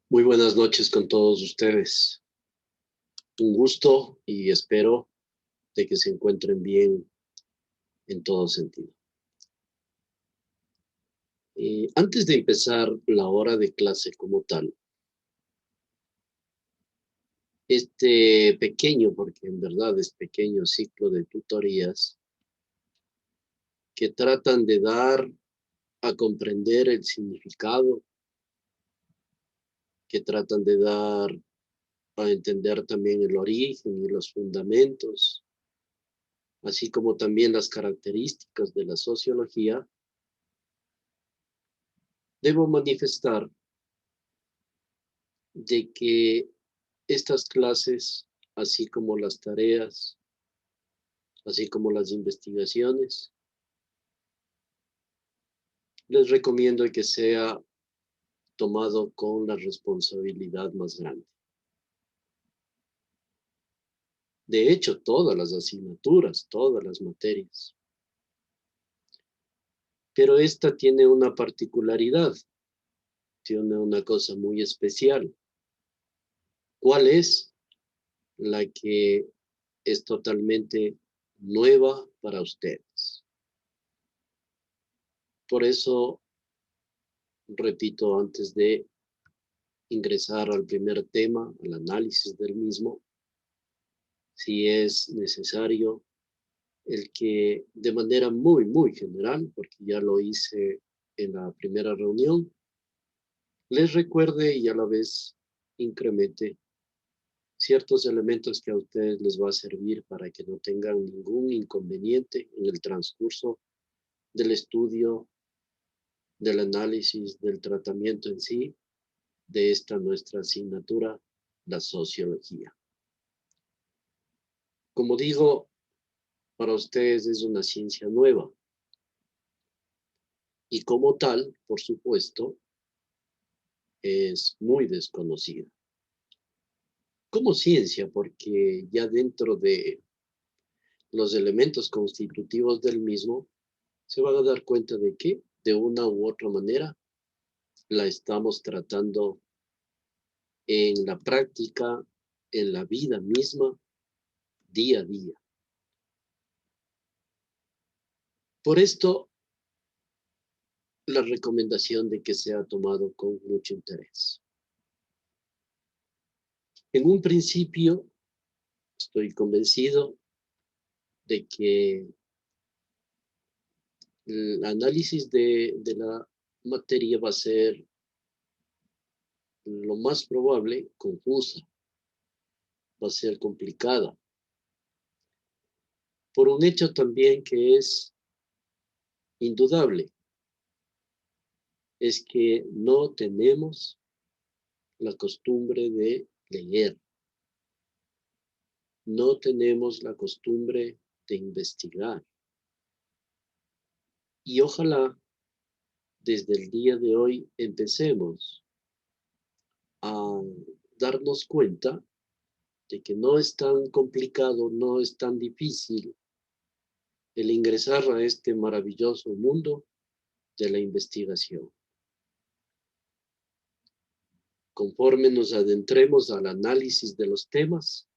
Muy buenas noches con todos ustedes. Un gusto y espero de que se encuentren bien en todo sentido. Antes de empezar la hora de clase como tal, este pequeño, porque en verdad es pequeño ciclo de tutorías que tratan de dar a comprender el significado, que tratan de dar a entender también el origen y los fundamentos, así como también las características de la sociología, debo manifestar de que estas clases, así como las tareas, así como las investigaciones, les recomiendo que sea tomado con la responsabilidad más grande. De hecho, todas las asignaturas, todas las materias. Pero esta tiene una particularidad, tiene una cosa muy especial. ¿Cuál es? La que es totalmente nueva para ustedes. Por eso, repito, antes de ingresar al primer tema, al análisis del mismo, si es necesario el que de manera muy general, porque ya lo hice en la primera reunión, les recuerde y a la vez incremente ciertos elementos que a ustedes les va a servir para que no tengan ningún inconveniente en el transcurso del estudio, del análisis, del tratamiento en sí, de esta nuestra asignatura, la sociología. Como digo, para ustedes es una ciencia nueva y como tal, por supuesto, es muy desconocida. Como ciencia, porque ya dentro de los elementos constitutivos del mismo, se van a dar cuenta de que de una u otra manera la estamos tratando en la práctica, en la vida misma, día a día. Por esto, la recomendación de que sea tomado con mucho interés. En un principio, estoy convencido de que el análisis de la materia va a ser lo más probable confusa, va a ser complicada, por un hecho también que es indudable, es que no tenemos la costumbre de leer, no tenemos la costumbre de investigar. Y ojalá desde el día de hoy empecemos a darnos cuenta de que no es tan complicado, no es tan difícil el ingresar a este maravilloso mundo de la investigación. Conforme nos adentremos al análisis de los temas,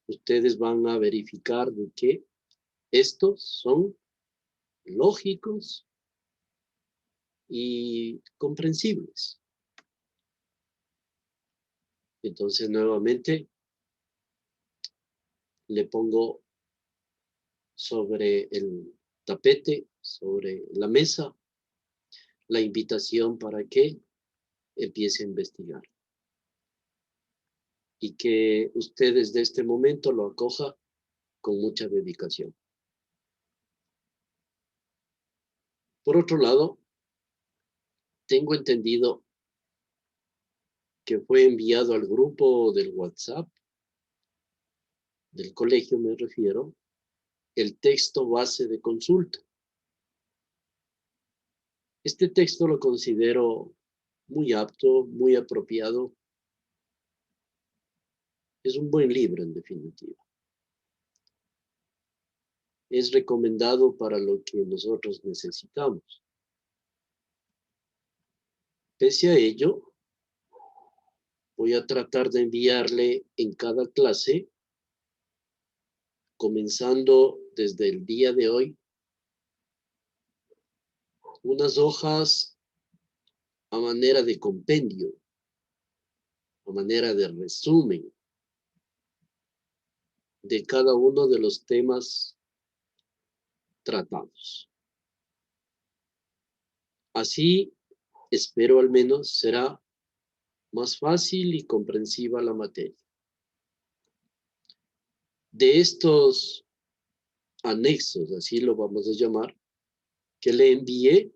ustedes van a verificar de que estos son lógicos y comprensibles. Entonces, nuevamente, le pongo sobre el tapete, sobre la mesa, la invitación para que empiece a investigar y que usted desde este momento lo acoja con mucha dedicación. Por otro lado, tengo entendido que fue enviado al grupo del WhatsApp, del colegio me refiero, el texto base de consulta. Este texto lo considero muy apto, muy apropiado. Es un buen libro, en definitiva. Es recomendado para lo que nosotros necesitamos. Pese a ello, voy a tratar de enviarle en cada clase, comenzando desde el día de hoy, unas hojas a manera de compendio, a manera de resumen de cada uno de los temas tratados. Así, espero al menos, será más fácil y comprensiva la materia. De estos anexos, así lo vamos a llamar, que le envié,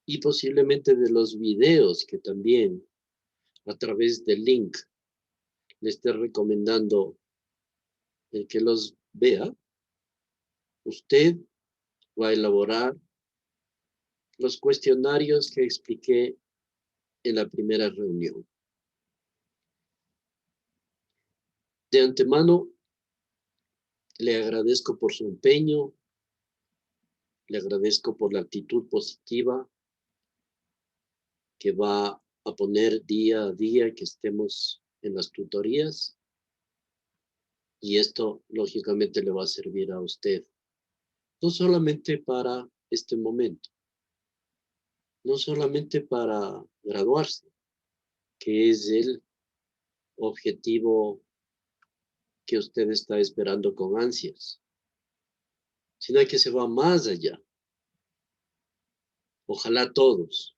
y posiblemente de los videos que también a través del link le esté recomendando el que los vea, usted va a elaborar los cuestionarios que expliqué en la primera reunión. De antemano, le agradezco por su empeño, le agradezco por la actitud positiva que va a poner día a día que estemos en las tutorías. Y esto, lógicamente, le va a servir a usted, no solamente para este momento, no solamente para graduarse, que es el objetivo que usted está esperando con ansias, sino que se va más allá. Ojalá todos,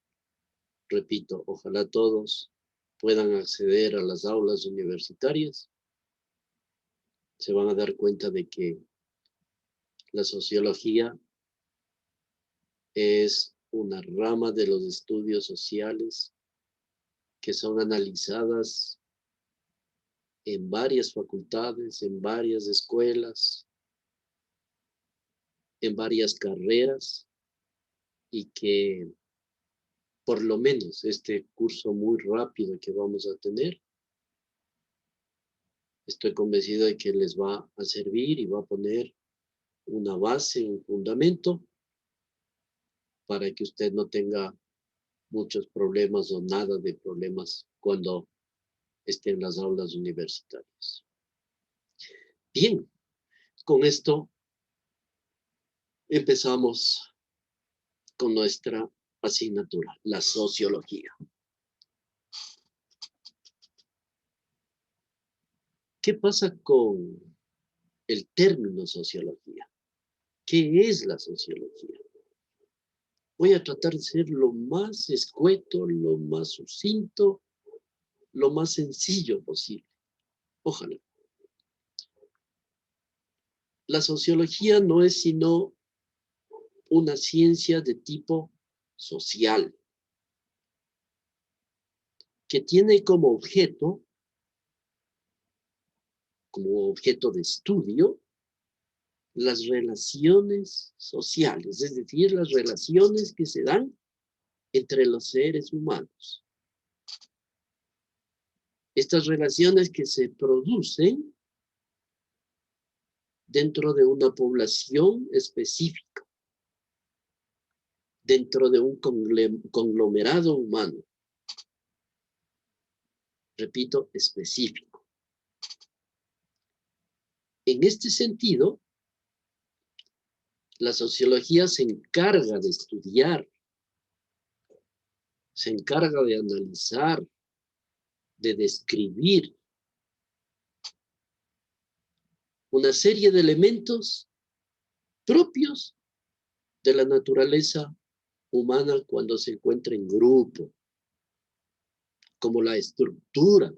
repito, ojalá todos puedan acceder a las aulas universitarias. Se van a dar cuenta de que la sociología es una rama de los estudios sociales que son analizadas en varias facultades, en varias escuelas, en varias carreras, y que por lo menos este curso muy rápido que vamos a tener, estoy convencido de que les va a servir y va a poner una base, un fundamento, para que usted no tenga muchos problemas o nada de problemas cuando esté en las aulas universitarias. Bien, con esto empezamos con nuestra asignatura, la sociología. ¿Qué pasa con el término sociología? ¿Qué es la sociología? Voy a tratar de ser lo más escueto, lo más sucinto, lo más sencillo posible. Ojalá. La sociología no es sino una ciencia de tipo social, que tiene como objeto de estudio, las relaciones sociales, es decir, las relaciones que se dan entre los seres humanos. Estas relaciones que se producen dentro de una población específica, dentro de un conglomerado humano. Repito, específico. En este sentido, la sociología se encarga de estudiar, se encarga de analizar, de describir una serie de elementos propios de la naturaleza humana cuando se encuentra en grupo, como la estructura,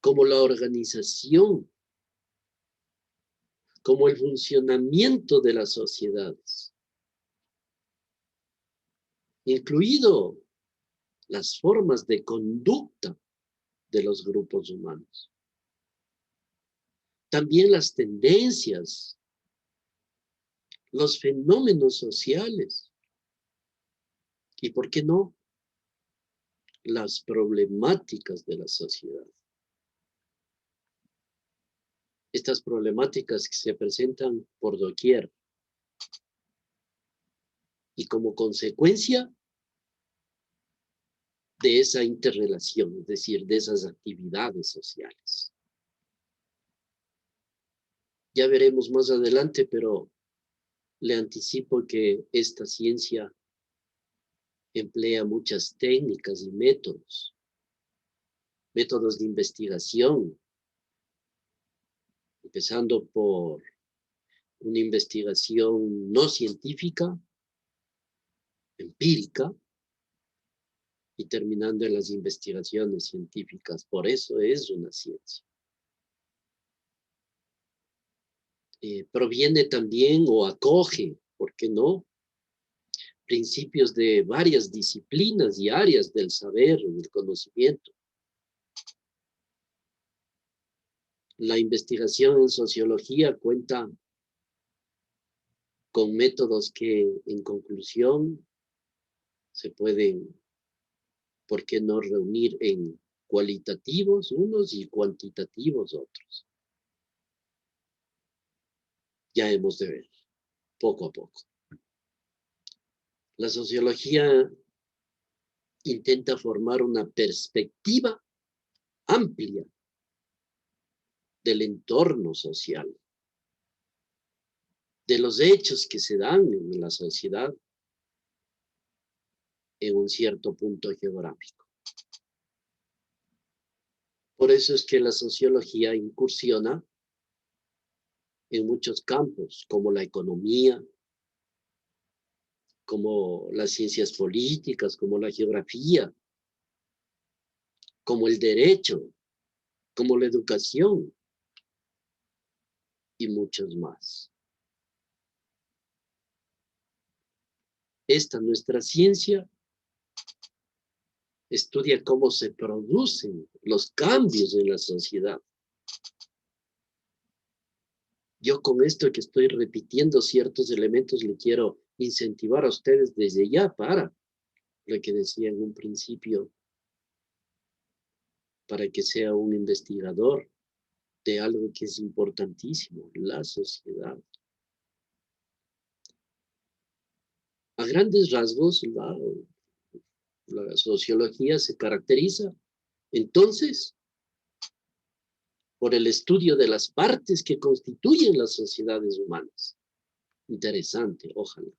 como la organización, como el funcionamiento de las sociedades, incluido las formas de conducta de los grupos humanos. También las tendencias, los fenómenos sociales y, ¿por qué no?, las problemáticas de la sociedad. Estas problemáticas que se presentan por doquier. y como consecuencia de esa interrelación, es decir, de esas actividades sociales. Ya veremos más adelante, pero le anticipo que esta ciencia emplea muchas técnicas y métodos de investigación, empezando por una investigación no científica, empírica, y terminando en las investigaciones científicas. Por eso es una ciencia. Proviene también o acoge, ¿por qué no?, principios de varias disciplinas y áreas del saber, del conocimiento. La investigación en sociología cuenta con métodos que, en conclusión, se pueden, ¿por qué no?, reunir en cualitativos unos y cuantitativos otros. Ya hemos de ver, poco a poco. La sociología intenta formar una perspectiva amplia del entorno social, de los hechos que se dan en la sociedad en un cierto punto geográfico. Por eso es que la sociología incursiona en muchos campos, como la economía, como las ciencias políticas, como la geografía, como el derecho, como la educación y muchos más. Esta nuestra ciencia estudia cómo se producen los cambios en la sociedad. Yo con esto que estoy repitiendo ciertos elementos le quiero incentivar a ustedes desde ya para lo que decía en un principio, para que sea un investigador de algo que es importantísimo, la sociedad. A grandes rasgos, la sociología se caracteriza, entonces, por el estudio de las partes que constituyen las sociedades humanas. Interesante, ojalá.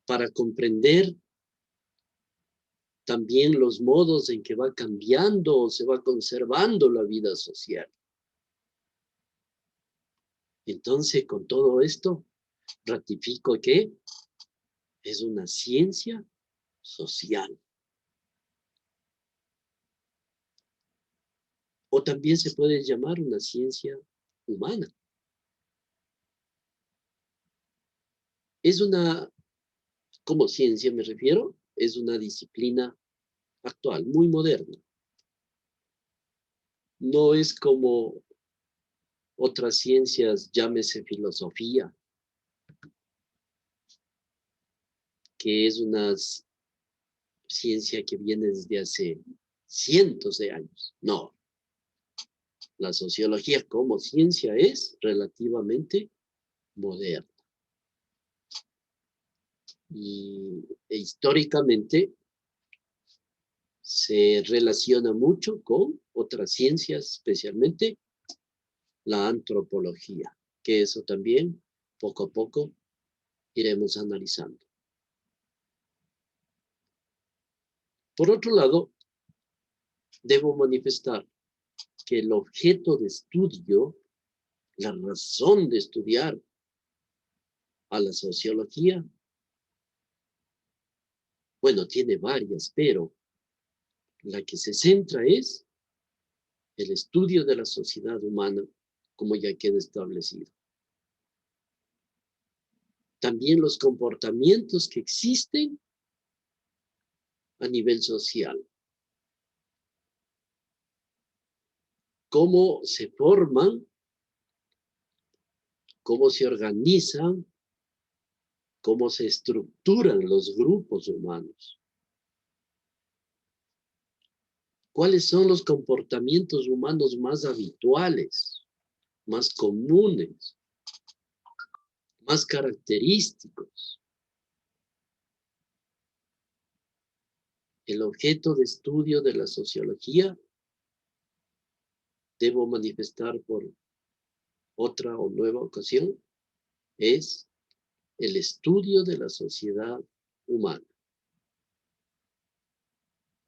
Para comprender también los modos en que va cambiando o se va conservando la vida social. Entonces, con todo esto, ratifico que es una ciencia social. O también se puede llamar una ciencia humana. Es una, como ciencia me refiero, es una disciplina actual, muy moderna. No es como otras ciencias, llámese filosofía, que es una ciencia que viene desde hace cientos de años. No, la sociología como ciencia es relativamente moderna. E históricamente se relaciona mucho con otras ciencias, especialmente la antropología, que eso también poco a poco iremos analizando. Por otro lado, debo manifestar que el objeto de estudio, la razón de estudiar a la sociología, bueno, tiene varias, pero la que se centra es el estudio de la sociedad humana, como ya queda establecido. También los comportamientos que existen a nivel social. Cómo se forman, cómo se organizan, cómo se estructuran los grupos humanos. ¿Cuáles son los comportamientos humanos más habituales, más comunes, más característicos. El objeto de estudio de la sociología, debo manifestar por otra o nueva ocasión, es el estudio de la sociedad humana.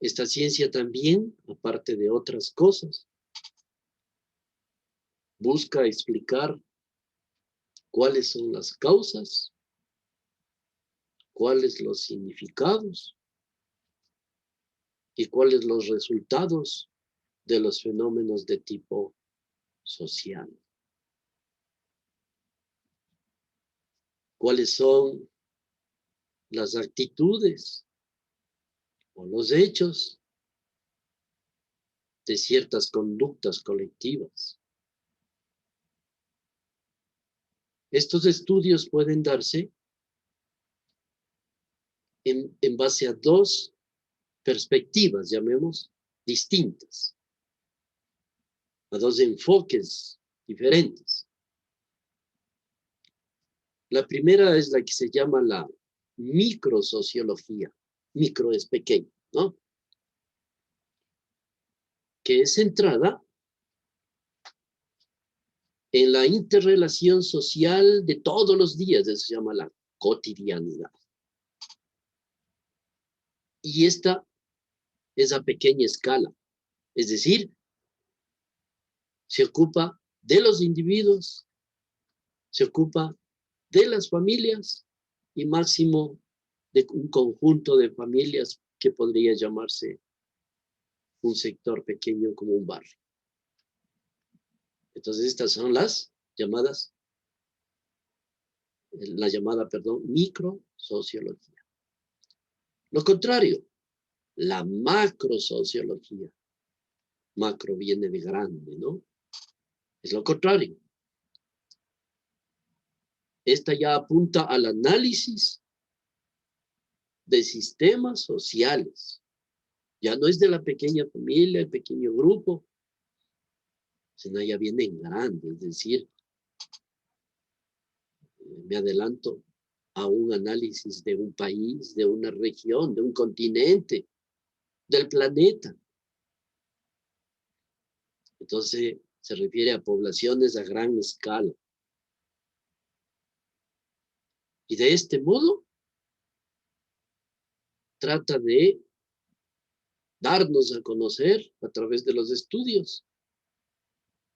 Esta ciencia también, aparte de otras cosas, busca explicar cuáles son las causas, cuáles los significados y cuáles los resultados de los fenómenos de tipo social. Cuáles son las actitudes o los hechos de ciertas conductas colectivas. Estos estudios pueden darse en base a dos perspectivas, llamemos, distintas, a dos enfoques diferentes. La primera es la que se llama la microsociología. Micro es pequeño, ¿no? Que es centrada en la interrelación social de todos los días, eso se llama la cotidianidad. Y esta es a pequeña escala, es decir, se ocupa de los individuos, se ocupa de las familias y máximo de un conjunto de familias que podría llamarse un sector pequeño como un barrio. Entonces estas son las llamadas, microsociología. Lo contrario, la macrosociología. Macro viene de grande, ¿no? Es lo contrario. Esta ya apunta al análisis de sistemas sociales. Ya no es de la pequeña familia, el pequeño grupo, sino ya viene en grande, es decir, me adelanto a un análisis de un país, de una región, de un continente, del planeta. Entonces, se refiere a poblaciones a gran escala. Y de este modo, trata de darnos a conocer a través de los estudios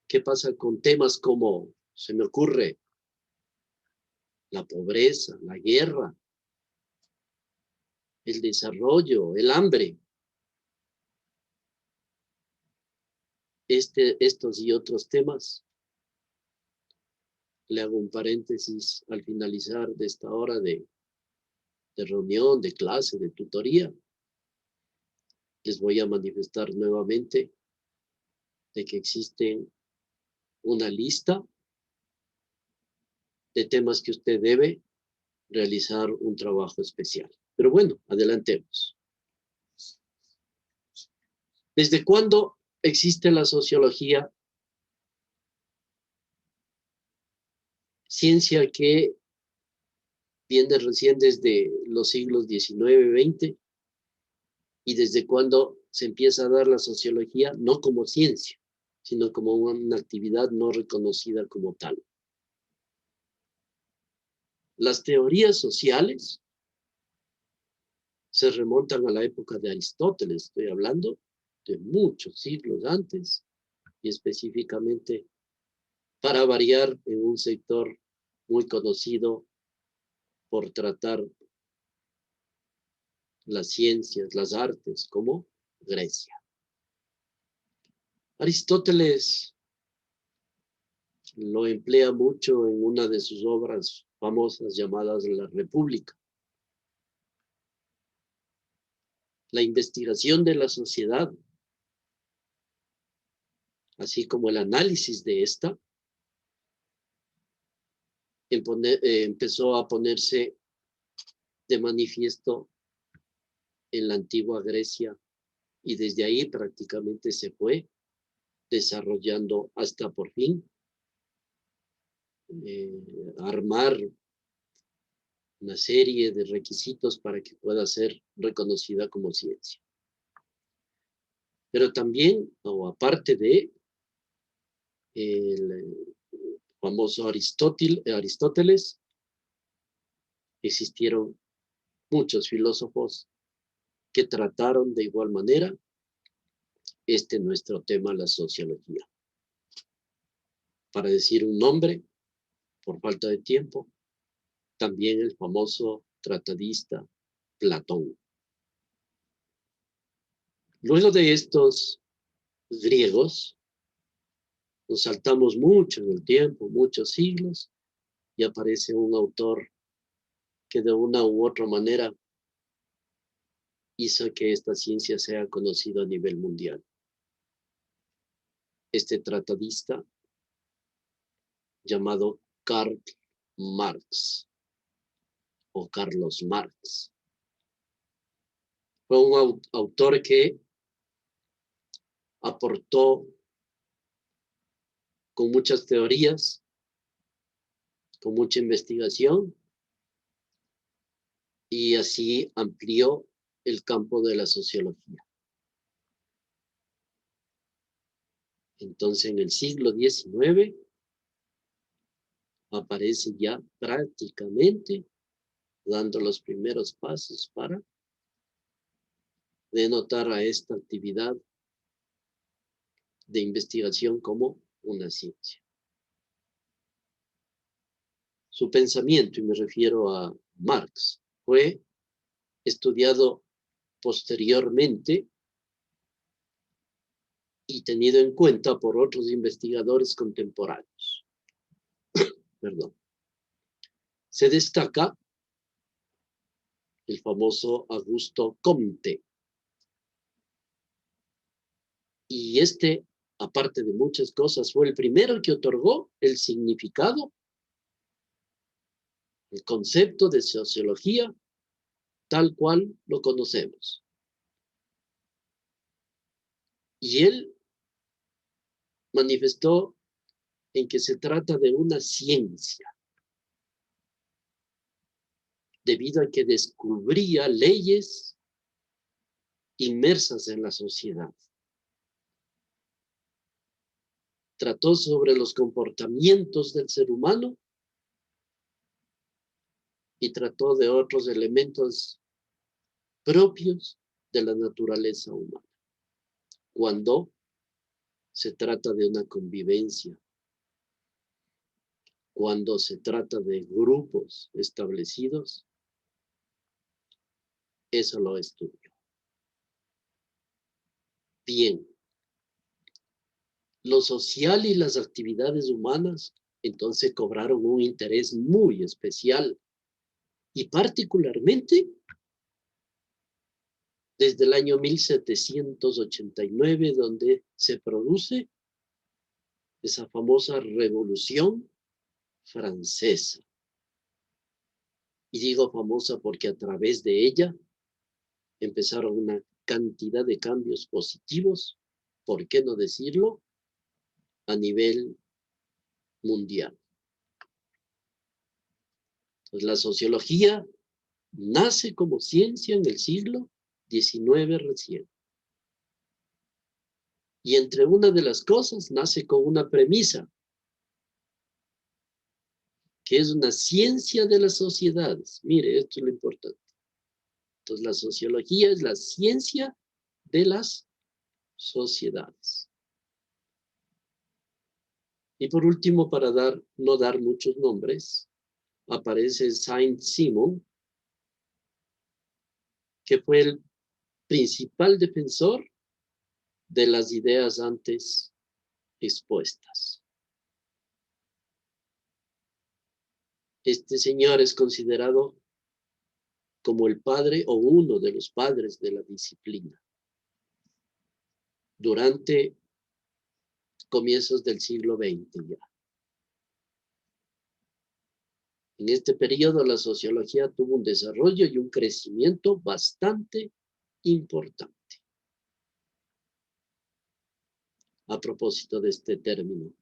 qué pasa con temas como, se me ocurre, la pobreza, la guerra, el desarrollo, el hambre. Estos y otros temas, le hago un paréntesis al finalizar de esta hora de reunión, de clase, de tutoría. Les voy a manifestar nuevamente de que existen una lista de temas que usted debe realizar un trabajo especial. Pero bueno, adelantemos. ¿Desde cuándo existe la sociología? Ciencia que viene recién desde los siglos XIX, XX, y desde cuándo se empieza a dar la sociología no como ciencia, sino como una actividad no reconocida como tal. Las teorías sociales se remontan a la época de Aristóteles, estoy hablando de muchos siglos antes, y específicamente, para variar, en un sector muy conocido por tratar las ciencias, las artes, como Grecia. Aristóteles lo emplea mucho en una de sus obras famosas llamadas La República. La investigación de la sociedad, así como el análisis de esta, empezó a ponerse de manifiesto en la antigua Grecia y desde ahí prácticamente se fue desarrollando hasta por fin armar una serie de requisitos para que pueda ser reconocida como ciencia. Pero también, o aparte de el famoso Aristóteles, existieron muchos filósofos que trataron de igual manera nuestro tema, la sociología. Para decir un nombre, por falta de tiempo, también el famoso tratadista Platón. Luego de estos griegos, nos saltamos mucho en el tiempo, muchos siglos, y aparece un autor que de una u otra manera hizo que esta ciencia sea conocida a nivel mundial. Este tratadista llamado Karl Marx o Carlos Marx. Fue un autor que aportó con muchas teorías, con mucha investigación, y así amplió el campo de la sociología. Entonces, en el siglo XIX aparece ya prácticamente dando los primeros pasos para denotar a esta actividad de investigación como una ciencia. Su pensamiento, y me refiero a Marx, fue estudiado posteriormente y tenido en cuenta por otros investigadores contemporáneos. Perdón. Se destaca el famoso Augusto Comte. Y aparte de muchas cosas, fue el primero que otorgó el significado, el concepto de sociología, tal cual lo conocemos. Y él manifestó en que se trata de una ciencia, debido a que descubría leyes inmersas en la sociedad. Trató sobre los comportamientos del ser humano y trató de otros elementos propios de la naturaleza humana. Cuando se trata de una convivencia, cuando se trata de grupos establecidos, eso lo estudio. Bien, lo social y las actividades humanas entonces cobraron un interés muy especial, y particularmente desde el año 1789, donde se produce esa famosa Revolución Francesa. Y digo famosa porque a través de ella empezaron una cantidad de cambios positivos, ¿por qué no decirlo?, a nivel mundial. Pues la sociología nace como ciencia en el siglo XIX recién. Y entre una de las cosas nace con una premisa, que es una ciencia de las sociedades. Mire, esto es lo importante. Entonces, la sociología es la ciencia de las sociedades. Y por último, para no dar muchos nombres, aparece Saint-Simon, que fue el principal defensor de las ideas antes expuestas. Este señor es considerado como el padre o uno de los padres de la disciplina. Durante comienzos del siglo XX ya. En este periodo la sociología tuvo un desarrollo y un crecimiento bastante importante. A propósito de este término,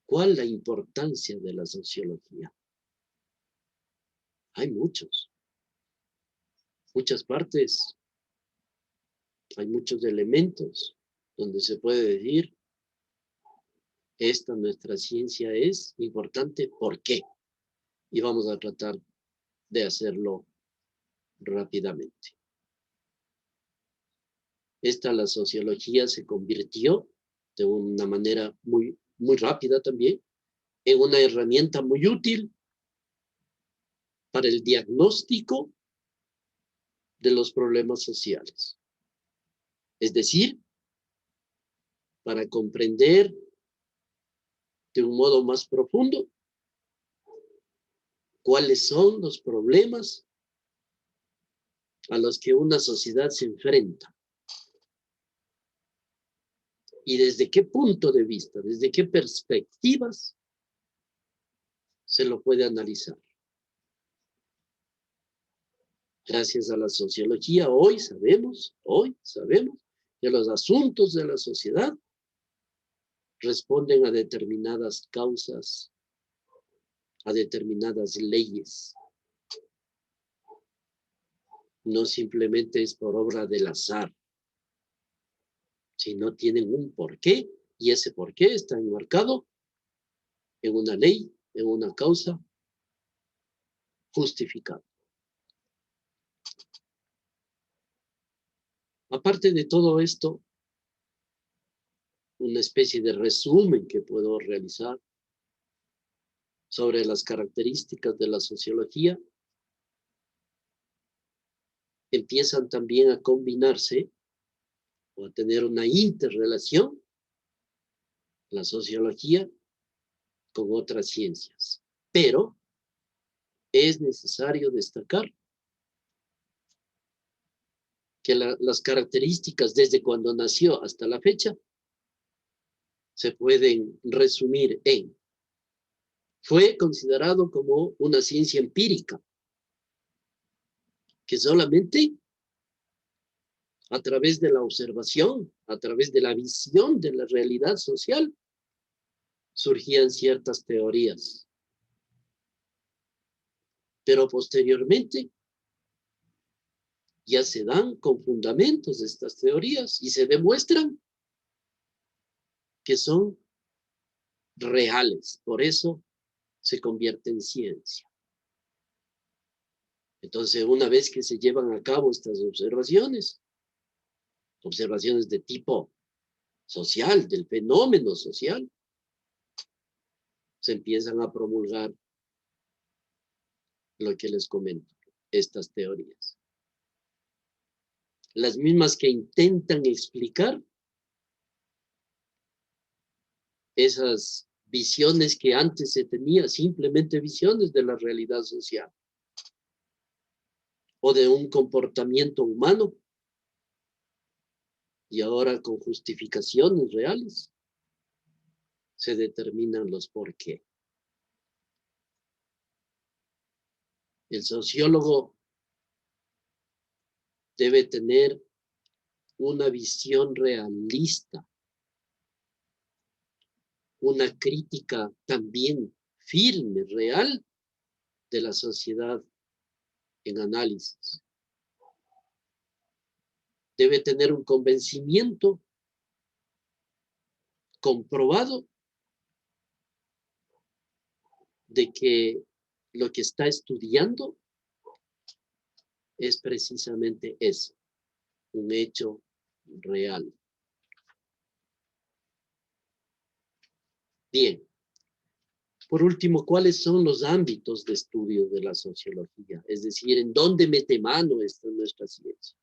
¿cuál es la importancia de la sociología? Hay muchas partes, hay muchos elementos donde se puede decir, nuestra ciencia es importante, ¿por qué? Y vamos a tratar de hacerlo rápidamente. La sociología se convirtió de una manera muy rápida también en una herramienta muy útil para el diagnóstico de los problemas sociales. Es decir, para comprender de un modo más profundo cuáles son los problemas a los que una sociedad se enfrenta. Y desde qué punto de vista, desde qué perspectivas se lo puede analizar. Gracias a la sociología, hoy sabemos que los asuntos de la sociedad responden a determinadas causas, a determinadas leyes. No simplemente es por obra del azar, sino tienen un porqué, y ese porqué está enmarcado en una ley, en una causa justificada. Aparte de todo esto, una especie de resumen que puedo realizar sobre las características de la sociología, empiezan también a combinarse o a tener una interrelación la sociología con otras ciencias. Pero es necesario destacar que las características desde cuando nació hasta la fecha se pueden resumir en: fue considerado como una ciencia empírica, que solamente a través de la observación, a través de la visión de la realidad social, surgían ciertas teorías. Pero posteriormente ya se dan con fundamentos estas teorías y se demuestran que son reales. Por eso se convierte en ciencia. Entonces, una vez que se llevan a cabo estas observaciones de tipo social, del fenómeno social, se empiezan a promulgar lo que les comento, estas teorías. Las mismas que intentan explicar esas visiones que antes se tenía, simplemente visiones de la realidad social o de un comportamiento humano, y ahora con justificaciones reales se determinan los por qué. El sociólogo debe tener una visión realista, una crítica también firme, real, de la sociedad en análisis. Debe tener un convencimiento comprobado de que lo que está estudiando es precisamente eso, un hecho real. Bien. Por último, ¿cuáles son los ámbitos de estudio de la sociología? Es decir, ¿en dónde mete mano esta nuestra ciencia?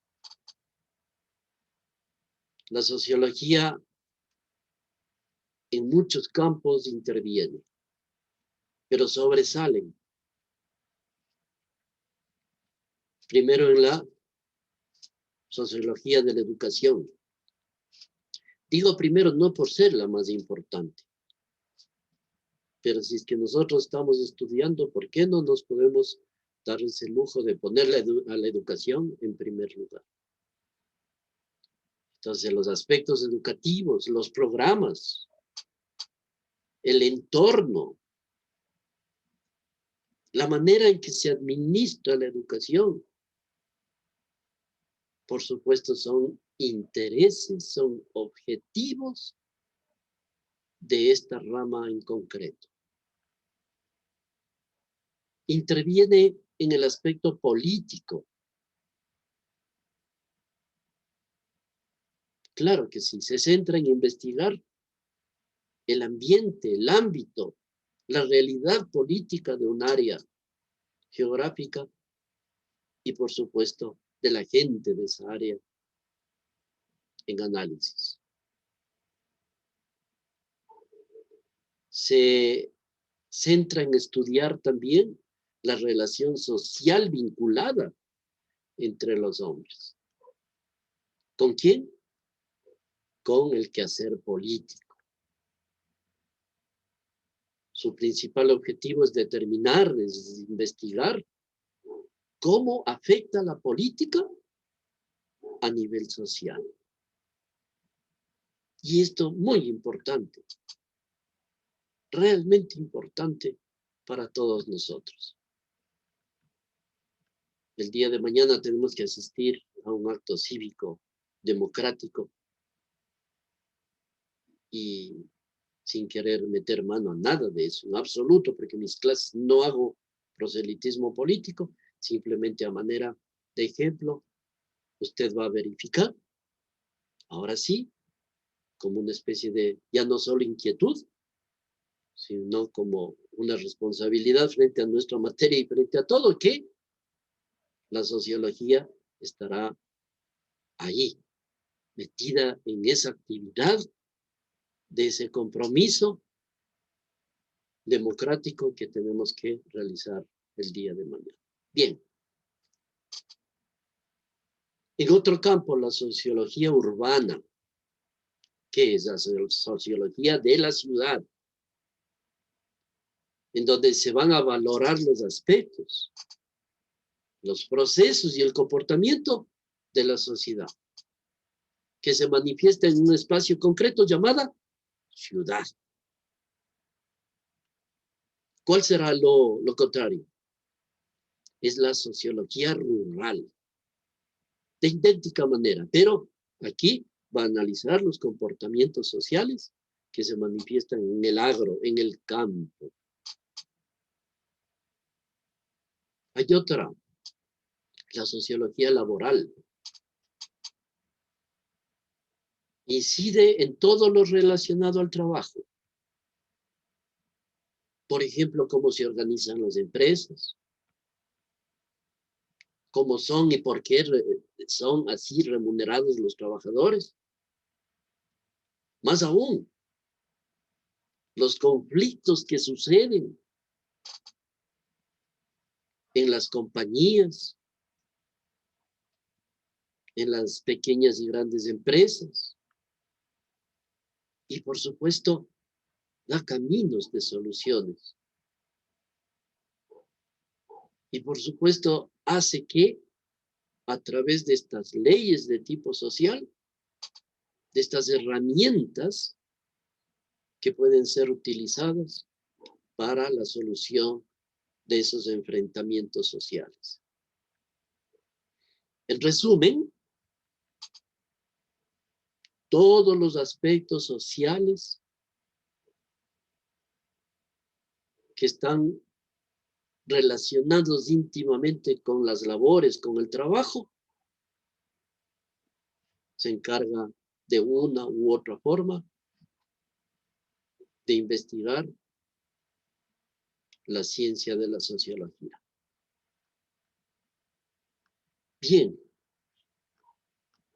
La sociología en muchos campos interviene, pero sobresalen. Primero en la sociología de la educación. Digo primero no por ser la más importante, pero si es que nosotros estamos estudiando, ¿por qué no nos podemos dar ese lujo de poner a la educación en primer lugar? Entonces, los aspectos educativos, los programas, el entorno, la manera en que se administra la educación. Por supuesto, son intereses, son objetivos de esta rama en concreto. Interviene en el aspecto político. Claro que sí, se centra en investigar el ambiente, el ámbito, la realidad política de un área geográfica y, por supuesto, de la gente de esa área en análisis. Se centra en estudiar también la relación social vinculada entre los hombres. ¿Con quién? Con el quehacer político. Su principal objetivo es determinar, es investigar cómo afecta la política a nivel social. Y esto muy importante, realmente importante para todos nosotros. El día de mañana tenemos que asistir a un acto cívico democrático y sin querer meter mano a nada de eso, en absoluto, porque en mis clases no hago proselitismo político, simplemente a manera de ejemplo, usted va a verificar, ahora sí, como una especie de, ya no solo inquietud, sino como una responsabilidad frente a nuestra materia y frente a todo, que la sociología estará ahí, metida en esa actividad de ese compromiso democrático que tenemos que realizar el día de mañana. Bien. En otro campo, la sociología urbana, que es la sociología de la ciudad, en donde se van a valorar los aspectos, los procesos y el comportamiento de la sociedad, que se manifiesta en un espacio concreto llamada ciudad. ¿Cuál será lo contrario? Es la sociología rural, de idéntica manera, pero aquí va a analizar los comportamientos sociales que se manifiestan en el agro, en el campo. Hay otra, la sociología laboral. Incide en todo lo relacionado al trabajo. Por ejemplo, cómo se organizan las empresas, cómo son y por qué son así remunerados los trabajadores. Más aún, los conflictos que suceden en las compañías, en las pequeñas y grandes empresas. Y por supuesto, da caminos de soluciones. Y por supuesto, hace que a través de estas leyes de tipo social, de estas herramientas que pueden ser utilizadas para la solución de esos enfrentamientos sociales. En resumen, todos los aspectos sociales que están relacionados íntimamente con las labores, con el trabajo, se encarga de una u otra forma de investigar la ciencia de la sociología. Bien,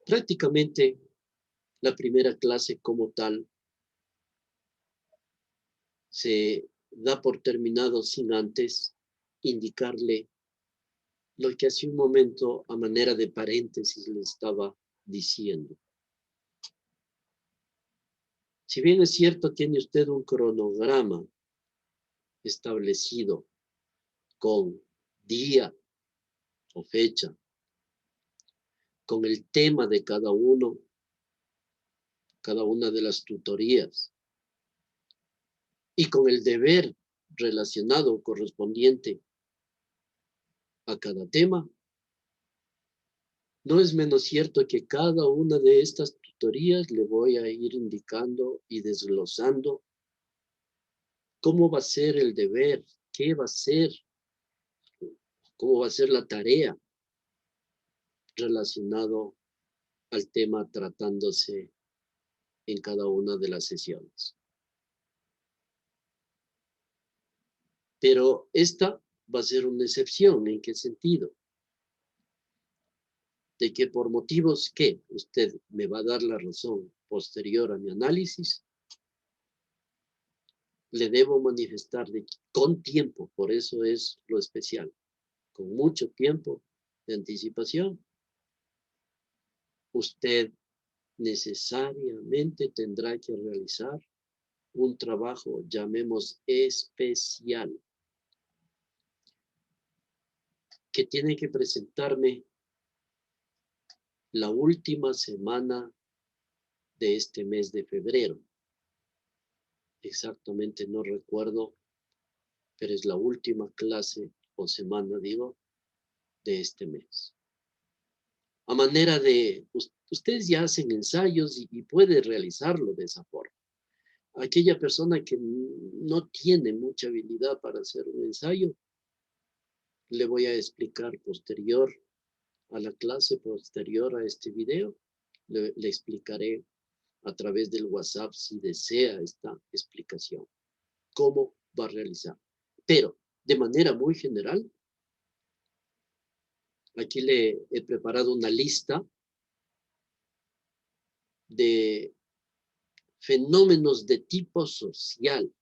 prácticamente la primera clase como tal se da por terminado sin antes indicarle lo que hace un momento a manera de paréntesis le estaba diciendo. Si bien es cierto, tiene usted un cronograma establecido con día o fecha, con el tema de cada una de las tutorías y con el deber relacionado o correspondiente a cada tema. No es menos cierto que cada una de estas tutorías le voy a ir indicando y desglosando cómo va a ser el deber, qué va a ser, cómo va a ser la tarea relacionado al tema tratándose en cada una de las sesiones. Pero esta va a ser una excepción. ¿En qué sentido? De que por motivos que usted me va a dar la razón posterior a mi análisis, le debo manifestar con tiempo, por eso es lo especial, con mucho tiempo de anticipación, usted necesariamente tendrá que realizar un trabajo, llamemos especial, que tiene que presentarme la última semana de este mes de febrero. Exactamente no recuerdo, pero es la última clase o semana, digo, de este mes. A manera de, ustedes ya hacen ensayos y puede realizarlo de esa forma. Aquella persona que no tiene mucha habilidad para hacer un ensayo, le voy a explicar posterior a la clase, posterior a este video, le explicaré a través del WhatsApp si desea esta explicación, cómo va a realizar. Pero, de manera muy general, aquí le he preparado una lista de fenómenos de tipo social,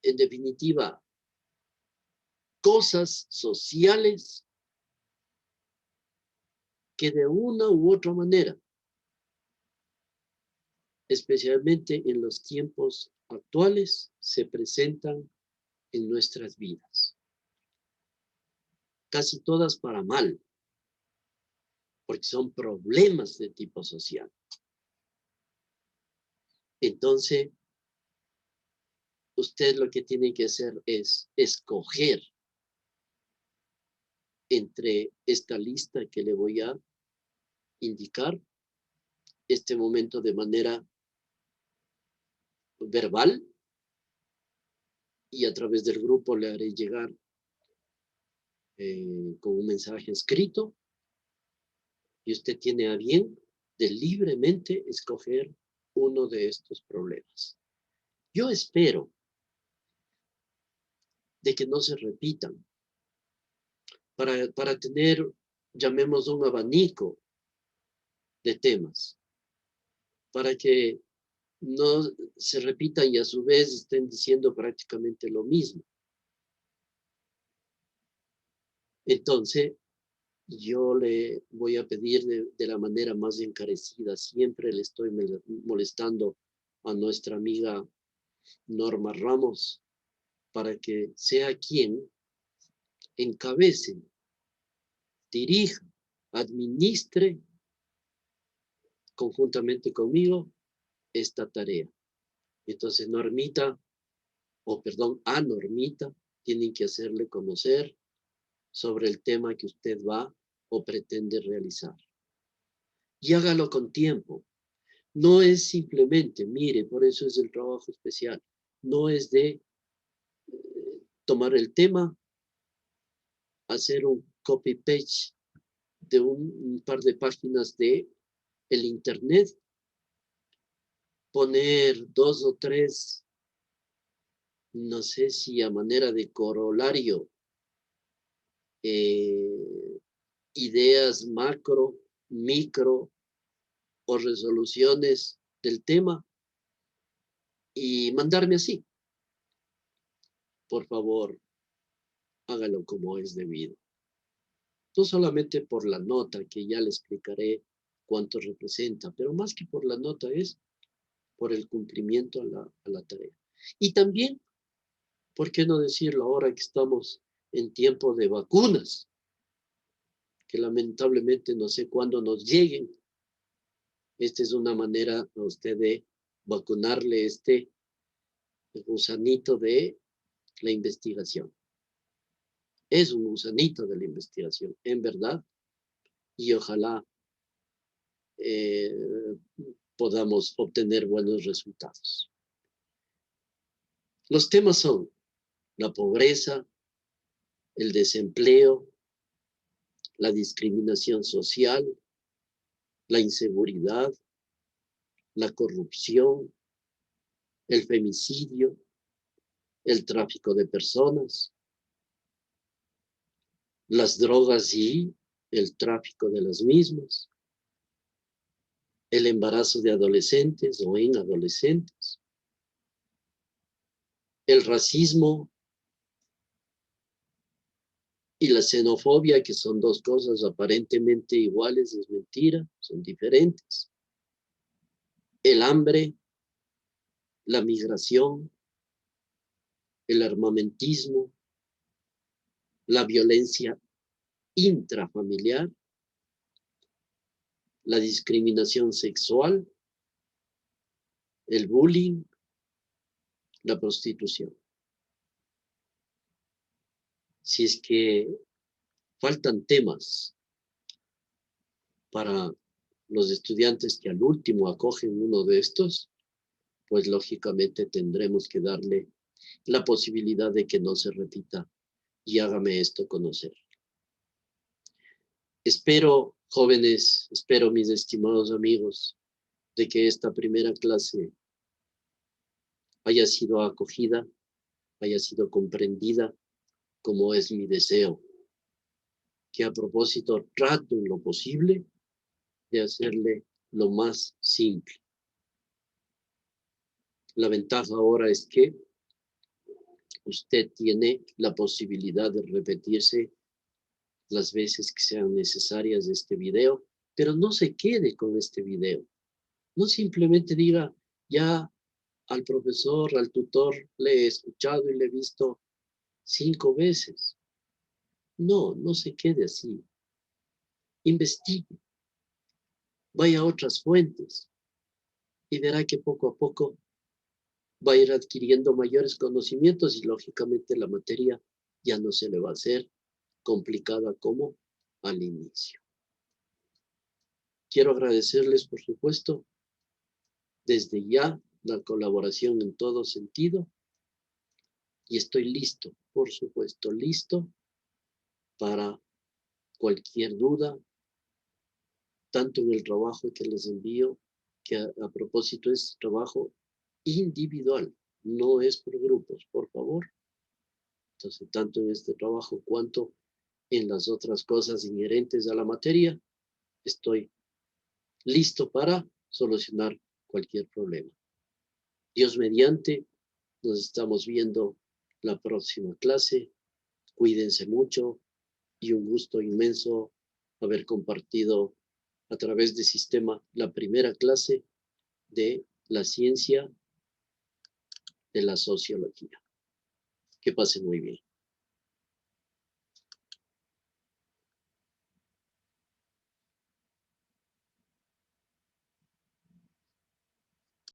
en definitiva, cosas sociales que de una u otra manera, especialmente en los tiempos actuales, se presentan en nuestras vidas. Casi todas para mal, porque son problemas de tipo social. Entonces, usted lo que tiene que hacer es escoger entre esta lista que le voy a indicar, este momento de manera verbal, y a través del grupo le haré llegar con un mensaje escrito, y usted tiene a bien de libremente escoger uno de estos problemas. Yo espero de que no se repitan, para tener, llamemos, un abanico de temas, para que no se repitan y a su vez estén diciendo prácticamente lo mismo. Entonces, yo le voy a pedir de la manera más encarecida, siempre le estoy molestando a nuestra amiga Norma Ramos, para que sea quien encabece, dirija, administre conjuntamente conmigo esta tarea. Entonces, Normita, o perdón, a Normita, tienen que hacerle conocer sobre el tema que usted va o pretende realizar. Y hágalo con tiempo. No es simplemente, mire, por eso es el trabajo especial. No es de tomar el tema, hacer un copy-paste de un par de páginas de el internet, poner 2 o 3, no sé si a manera de corolario, ideas macro, micro o resoluciones del tema y mandarme así. Por favor, hágalo como es debido. No solamente por la nota, que ya le explicaré cuánto representa, pero más que por la nota es por el cumplimiento a la tarea. Y también, ¿por qué no decirlo ahora que estamos en tiempo de vacunas? Que lamentablemente no sé cuándo nos lleguen. Esta es una manera a usted de vacunarle el gusanito de la investigación. Es un gusanito de la investigación, en verdad, y ojalá podamos obtener buenos resultados. Los temas son la pobreza, el desempleo, la discriminación social, la inseguridad, la corrupción, el femicidio, el tráfico de personas, las drogas y el tráfico de las mismas, el embarazo de adolescentes o en adolescentes, el racismo y la xenofobia, que son dos cosas aparentemente iguales, es mentira, son diferentes. El hambre, la migración, el armamentismo, la violencia intrafamiliar, la discriminación sexual, el bullying, la prostitución. Si es que faltan temas para los estudiantes que al último acogen uno de estos, pues lógicamente tendremos que darle la posibilidad de que no se repita y hágame esto conocer. Espero, jóvenes, espero mis estimados amigos, de que esta primera clase haya sido acogida, haya sido comprendida, como es mi deseo. Que a propósito trato en lo posible de hacerle lo más simple. La ventaja ahora es que usted tiene la posibilidad de repetirse las veces que sean necesarias de este video, pero no se quede con este video. No simplemente diga, ya al profesor, al tutor, le he escuchado y le he visto 5 veces. No, no se quede así. Investigue, vaya a otras fuentes y verá que poco a poco va a ir adquiriendo mayores conocimientos y lógicamente la materia ya no se le va a hacer complicada como al inicio. Quiero agradecerles, por supuesto, desde ya la colaboración en todo sentido y estoy listo, por supuesto, listo para cualquier duda, tanto en el trabajo que les envío, que a propósito es trabajo individual, no es por grupos, por favor. Entonces, tanto en este trabajo cuanto en las otras cosas inherentes a la materia, estoy listo para solucionar cualquier problema. Dios mediante, nos estamos viendo la próxima clase. Cuídense mucho y un gusto inmenso haber compartido a través de Sistema la primera clase de la ciencia de la sociología. Que pasen muy bien.